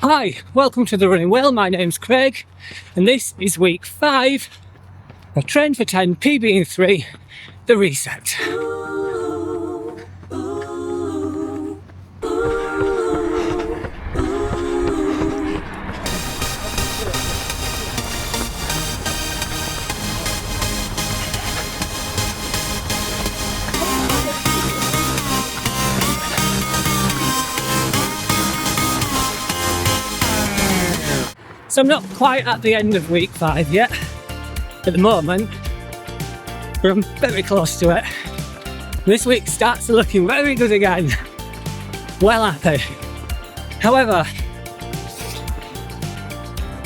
Hi, welcome to the Running Whale. My name's Craig and this is week 5 of Train for 10 PB3, the reset. So I'm not quite at the end of week 5 yet, at the moment, but I'm very close to it. This week starts looking very good again. Well happy. However,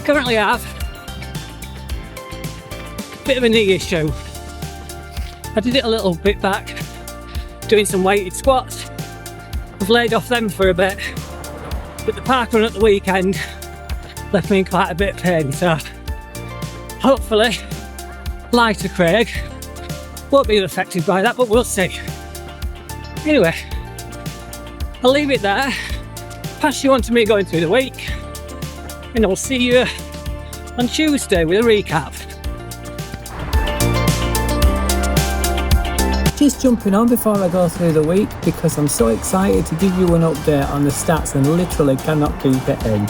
currently I have a bit of a knee issue. I did it a little bit back, doing some weighted squats. I've laid off them for a bit, but the park run at the weekend left me in quite a bit of pain, so hopefully lighter Craig won't be affected by that, but we'll see. Anyway, I'll leave it there, pass you on to me going through the week, and I'll see you on Tuesday with a recap. Just jumping on before I go through the week because I'm so excited to give you an update on the stats and literally cannot keep it in.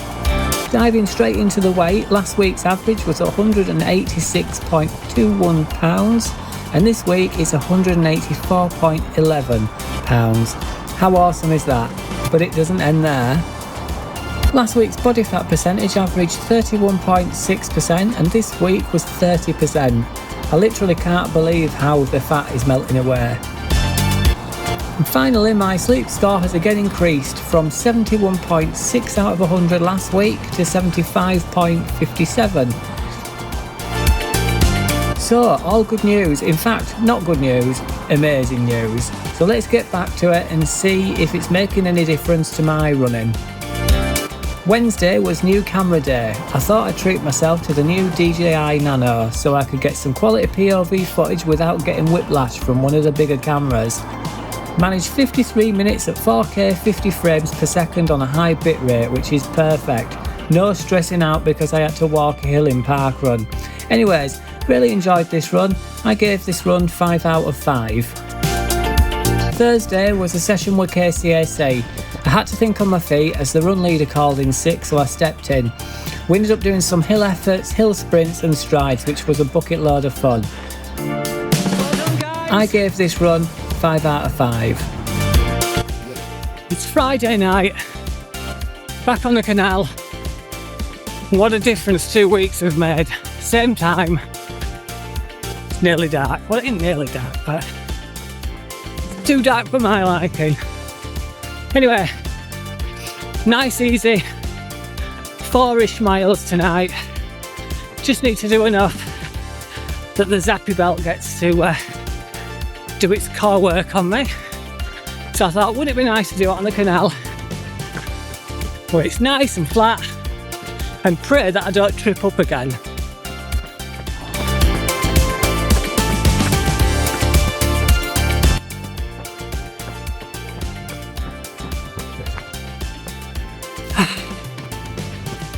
Diving straight into the weight, last week's average was 186.21 pounds and this week is 184.11 pounds. How awesome is that? But it doesn't end there. Last week's body fat percentage averaged 31.6% and this week was 30%. I literally can't believe how the fat is melting away. And finally, my sleep score has again increased from 71.6 out of 100 last week to 75.57. So, all good news. In fact, not good news, amazing news. So let's get back to it and see if it's making any difference to my running. Wednesday was new camera day. I thought I'd treat myself to the new DJI NANO so I could get some quality POV footage without getting whiplash from one of the bigger cameras. Managed 53 minutes at 4K 50 frames per second on a high bit rate, which is perfect. No stressing out because I had to walk a hill in parkrun. Anyways, really enjoyed this run. I gave this run 5 out of 5. Thursday was a session with KCAC. I had to think on my feet as the run leader called in sick, so I stepped in. We ended up doing some hill efforts, hill sprints and strides, which was a bucket load of fun. I gave this run 5 out of 5. It's Friday night, back on the canal. What a difference 2 weeks have made. Same time, it's nearly dark. Well, it ain't nearly dark, but it's too dark for my liking. Anyway, nice easy 4-ish miles tonight. Just need to do enough that the zappy belt gets to do its core work on me. So I thought, wouldn't it be nice to do it on the canal where it's nice and flat and pray that I don't trip up again.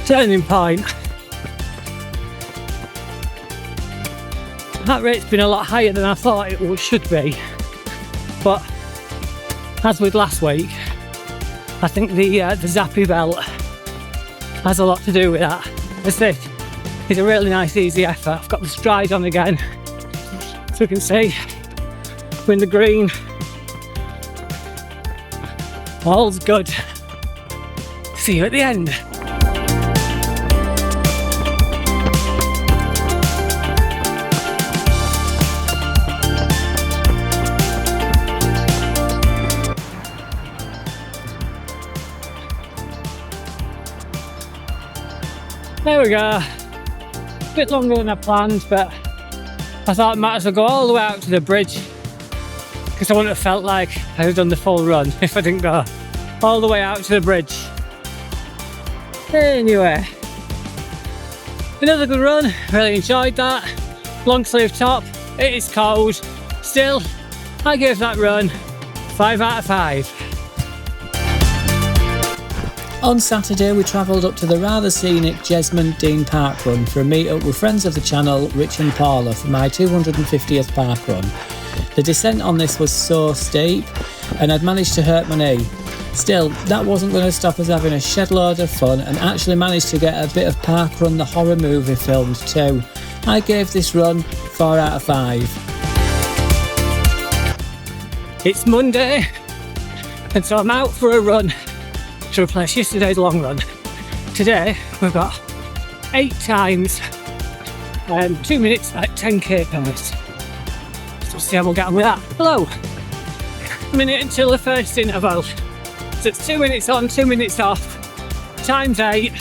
Turning point. That rate's been a lot higher than I thought it should be, but as with last week, I think the zappy belt has a lot to do with that. This is a really nice easy effort. I've got the stride on again, so you can see we're in the green. All's good. See you at the end. There we go. A bit longer than I planned, but I thought I might as well go all the way out to the bridge because I wouldn't have felt like I had done the full run if I didn't go all the way out to the bridge. Anyway, another good run, really enjoyed that. Long sleeve top, it is cold. Still, I gave that run 5 out of 5. On Saturday we travelled up to the rather scenic Jesmond Dean Park Run for a meet up with friends of the channel Rich and Paula for my 250th park run. The descent on this was so steep and I'd managed to hurt my knee. Still, that wasn't going to stop us having a shed load of fun and actually managed to get a bit of Park Run the horror movie filmed too. I gave this run 4 out of 5. It's Monday and so I'm out for a run to replace yesterday's long run. Today we've got 8 times 2 minutes at 10k pace. So see how we'll get on with that. Hello! A minute until the first interval. So it's 2 minutes on, 2 minutes off, times 8,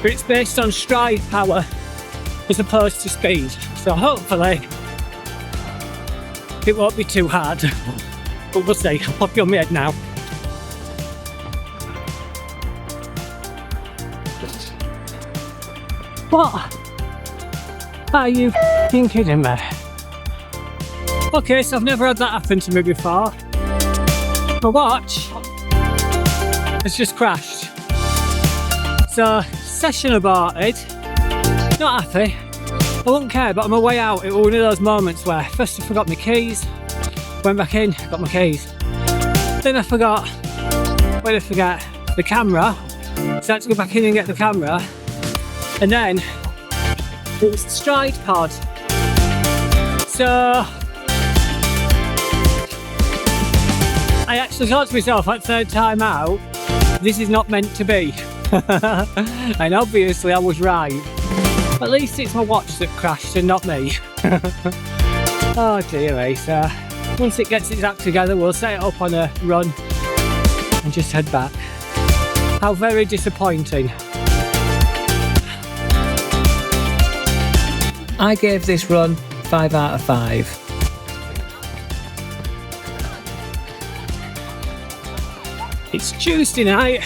but it's based on stride power as opposed to speed. So hopefully it won't be too hard, but we'll see. I'll pop you on my head now. What? Are you f***ing kidding me? Okay, so I've never had that happen to me before. My watch has just crashed. So, session aborted. Not happy. I wouldn't care, but on my way out, it was one of those moments where first I forgot my keys, went back in, got my keys. Then I forgot, where did I forget? The camera. So I had to go back in and get the camera. And then it was the stride pod. So I actually thought to myself at third time out, this is not meant to be. And obviously I was right. At least it's my watch that crashed and not me. Oh dear, so once it gets its act together we'll set it up on a run and just head back. How very disappointing. I gave this run 5 out of 5. It's Tuesday night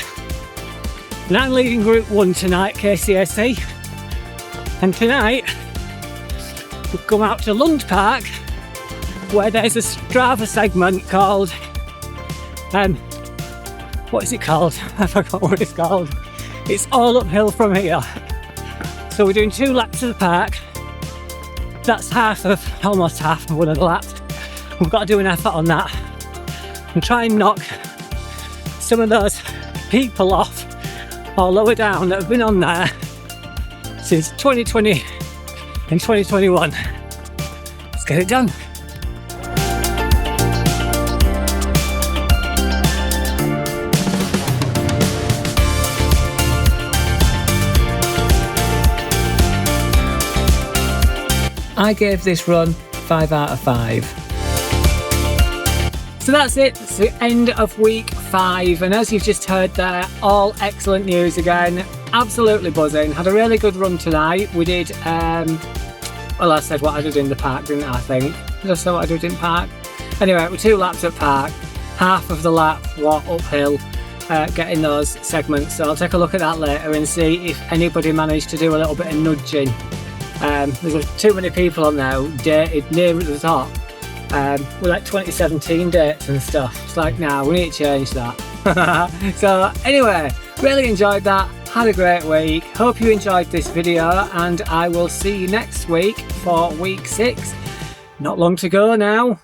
and I'm leading group 1 tonight, KCSE. And tonight we've come out to Lund Park where there's a Strava segment called, what is it called? I forgot what it's called. It's all uphill from here. So we're doing 2 laps of the park. That's almost half of one of the laps. We've got to do an effort on that and try and knock some of those people off or lower down that have been on there since 2020 and 2021. Let's get it done. I gave this run 5 out of 5. So that's it, it's the end of week 5 and as you've just heard there, all excellent news again, absolutely buzzing. Had a really good run tonight. We did, well I said what I did in the park didn't I think? Did I say what I did in park? Anyway, we're 2 laps at park, half of the lap was uphill, getting those segments, so I'll take a look at that later and see if anybody managed to do a little bit of nudging. There's too many people on there dated near at the top with like 2017 dates and stuff. It's like, nah, we need to change that. So anyway, really enjoyed that, had a great week, hope you enjoyed this video and I will see you next week for week 6. Not long to go now.